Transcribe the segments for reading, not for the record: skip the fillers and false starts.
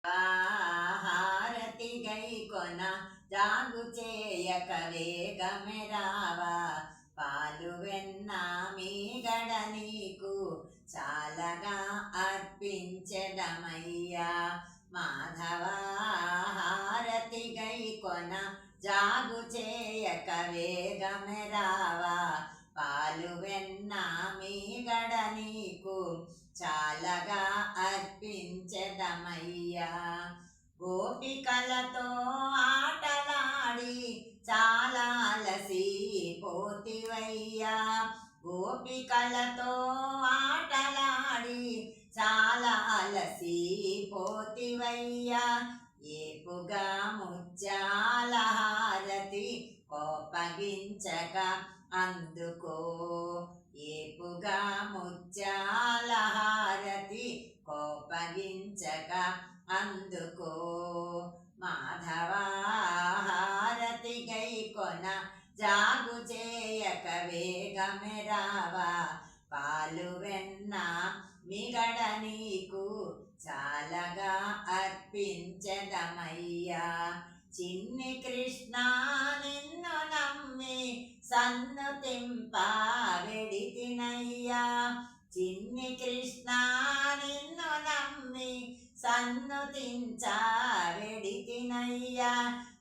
హారతి గైకొన జాగు చేయక వేగమె రావా, పాలు వెన్న మీగడ నీకు చాలగా అర్పించెదమయ్యా. మాధవా హారతి గైకొన జాగు చేయక వేగమె రావా, పాలు వెన్న మీగడ నీకు చాలగా అర్పించెదమయ్యా. గోపికలతో ఆటలాడి చాలా అలసిపోతివయ్యా, గోపికలతో ఆటలాడి చాలా అలసిపోతివయ్యా. ఏపుగా ముత్యాల హారతి కోపగించక అందుకో, ఏపుగా ముత్యాల హారతి కోపగించక అందుకో. మాధవా హారతి గైకొన జాగు చేయక వేగమె రావా, పాలు వెన్న మిగడ నీకు చాలగా అర్పించెదమయ్యా. చిన్ని కృష్ణ నిన్ను నమ్మి సన్నుతింప వెడితినయ్యా, చిన్ని కృష్ణ నిన్ను నమ్మి సన్నుతించ వెడితినయ్యా.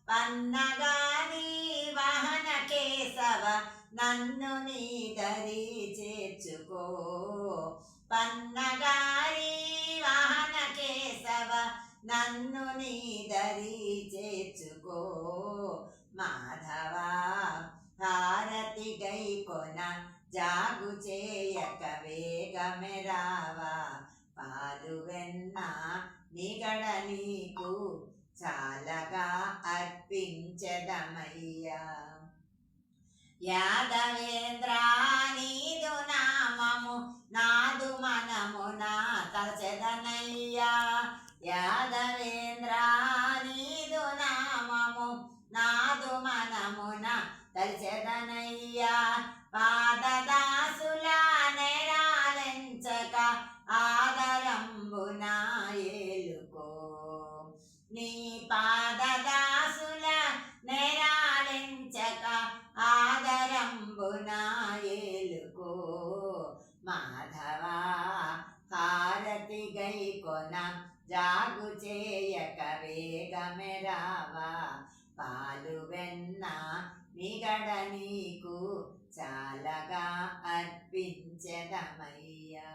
పన్నగాని వాహన కేశవ నన్ను నీ దరి చేర్చుకో, పన్నగారి వాహన కేశవ నన్ను నీ దరి చేర్చుకో. మాధవా హారతి గైకొన జాగు చేయక వేగమె రావా, పాలు వెన్న మిగడ నీకు చాలగా అర్పించెదమయ్యా. యాదవేంద్ర నీదు నామము నాదు మనమున తలచెదనయ్యా, యాదవేంద్ర నీదు నామము నాదు మనమున తలచెదనయ్యా. పాదదాసుల నెరాలెంచక ఆదరంబున ఏలుకో, నీ పాదదాసుల నెరాలెంచక ఆదరంబున ఏలుకో. మాధవా హారతి గైకొన జాగు చేయక వేగమె రావా, పాలు వెన్న మిగడ నీకు చాలగా అర్పించెదమయ్యా.